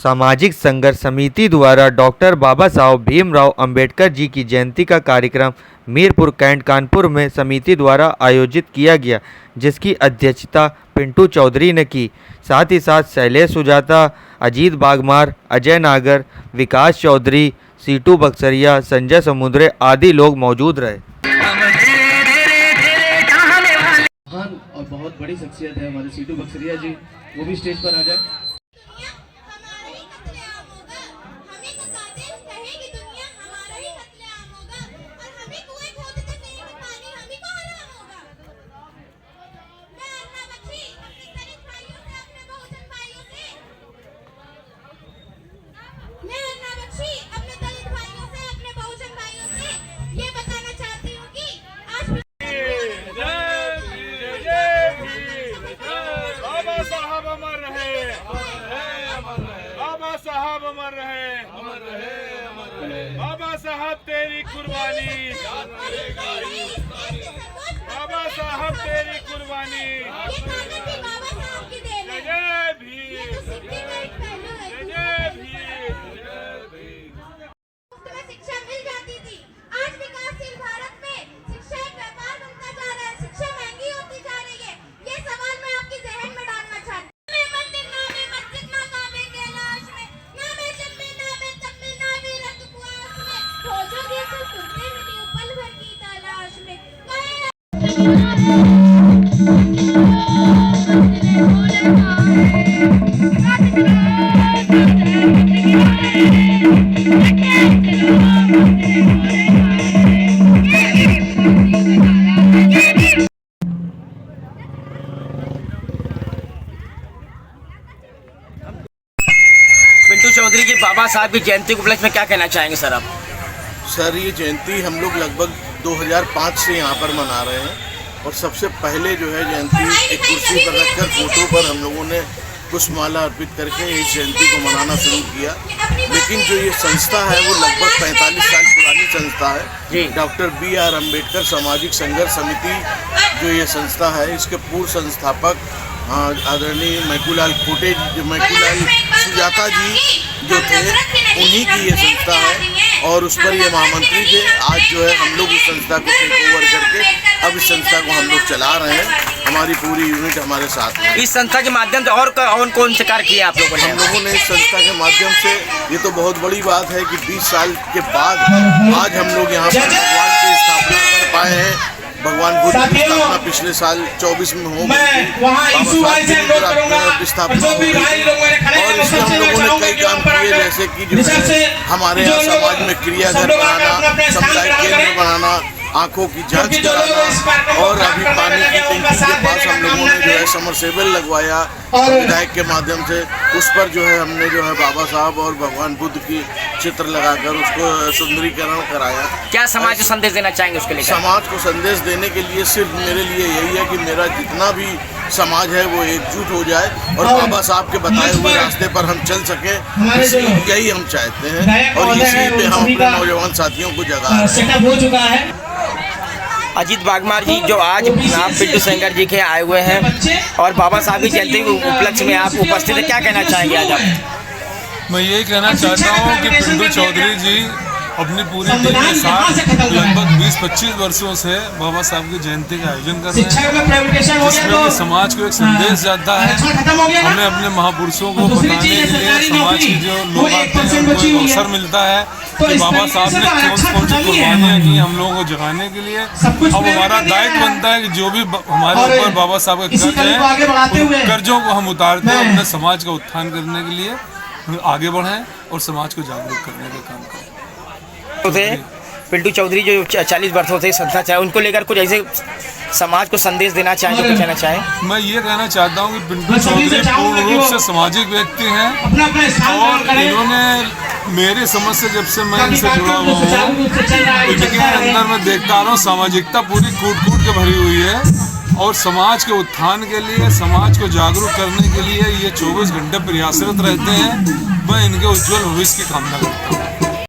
सामाजिक संघर्ष समिति द्वारा डॉक्टर बाबा साहब भीमराव अंबेडकर जी की जयंती का कार्यक्रम मीरपुर कैंट कानपुर में समिति द्वारा आयोजित किया गया, जिसकी अध्यक्षता पिंटू चौधरी ने की। साथ ही साथ शैलेश सुजाता, अजीत बागमार, अजय नागर, विकास चौधरी, सीटू बक्सरिया, संजय समुद्रे आदि लोग मौजूद रहे। और बहुत बड़ी शख्सियत है हमारे सीटू बक्सरिया जी, वो भी स्टेज पर आ जाए। साहब अमर रहे, अमर रहे, अमर रहे। बाबा साहब तेरी कुर्बानी, बाबा साहब तेरी कुर्बानी। जय जय भीम, जय जय भीम। शिक्षा मिल जाती थी, आज विकासशील भारत में शिक्षा एक व्यापार बनता जा रहा है, शिक्षा महंगी होती जा रही है। ये सवाल मैं आपके जहन में डालना चाहती हूँ। पिंटू चौधरी की बाबा साहब की जयंती के उपलक्ष्य में क्या कहना चाहेंगे सर आप? सर, ये जयंती हम लोग लगभग 2005 से यहाँ पर मना रहे हैं और सबसे पहले जो है जयंती एक कुर्सी पर रखकर फोटो पर हम लोगों ने पुष्पमाला अर्पित करके इस जयंती को मनाना शुरू किया। लेकिन जो ये संस्था है वो लगभग 45 साल पुरानी संस्था है। डॉक्टर BR अम्बेडकर सामाजिक संघर्ष समिति जो ये संस्था है, इसके पूर्व संस्थापक आदरणीय मैकूलाल सुजाता जी जो थे, उन्हीं की ये संस्था है और उस पर ये महामंत्री थे। आज जो है हम लोग इस संस्था को टेक ओवर करके अब इस संस्था को हम लोग चला रहे हैं। हमारी पूरी यूनिट हमारे साथ है। इस संस्था के माध्यम से और कौन से कार्य किए आप लोगों ने? हम लोगों ने इस संस्था के माध्यम से, ये तो बहुत बड़ी बात है कि 20 साल के बाद आज हम लोग यहाँ पर भगवान की स्थापना कर पाए हैं। भगवान बुद्ध की स्थापना पिछले साल 24 में हो गई, स्थापना हो गई और इसमें हम लोगों ने कई काम किए, जैसे कि जो है हमारे यहाँ समाज में क्रियाघर बनाना, सामुदायिक केंद्र बनाना, आंखों की जांच कराना और अभी पानी की टंकी के पास हम लोगों ने जो है समरसेबल लगवाया विधायक के माध्यम से। उस पर जो है हमने जो है बाबा साहब और भगवान बुद्ध की चित्र लगाकर उसको सुंदरीकरण कराया। क्या समाज को संदेश देना चाहेंगे उसके लिए? समाज को संदेश देने के लिए सिर्फ मेरे लिए यही है कि मेरा जितना भी समाज है वो एकजुट हो जाए और बाबा साहब के बताए हुए रास्ते पर हम चल सके, यही हम चाहते हैं और इसी पे हम अपने नौजवान साथियों को जगा रहे हैं। अजीत बागमार जी, जो आज आप पिंटू शंकर जी के आए हुए हैं और बाबा साहब की जयंती के उपलक्ष्य में आप उपस्थित हैं, क्या कहना चाहेंगे आज आप? मैं यही कहना चाहता हूँ कि पिंटू चौधरी जी अपनी पूरी टीम के साथ लगभग 20-25 वर्षों से बाबा साहब की जयंती का आयोजन कर रहे हैं, जिसमें समाज को एक संदेश जाता है। हमें अपने महापुरुषों को बताने के लिए समाज के जो लोग आते हैं उनको अवसर मिलता है कि बाबा साहब ने कौन सी कुर्बानियाँ की हम लोगों को जगाने के लिए। अब हमारा दायित्व बनता है कि जो भी हमारे ऊपर बाबा साहब के कर्ज हैं, उन कर्जों को हम उतारते हैं, अपने समाज का उत्थान करने के लिए आगे बढ़ें और समाज को जागरूक करने का काम करें। पिंटू चौधरी जो 40 वर्षों से संस्था चाहे, उनको लेकर कुछ ऐसे समाज को संदेश देना चाहें तो कहना चाहें? मैं ये कहना चाहता हूँ कि पिंटू चौधरी पूर्ण रूप से सामाजिक व्यक्ति हैं और इन्होंने मेरी समझ से जब से मैं इनसे जुड़ा हुआ हूँ, इनके अंदर मैं देखता रहा हूँ सामाजिकता पूरी कूट के भरी हुई है और समाज के उत्थान के लिए, समाज को जागरूक करने के लिए ये 24 घंटे प्रयासरत रहते हैं। मैं इनके उज्जवल भविष्य की कामना करता हूँ।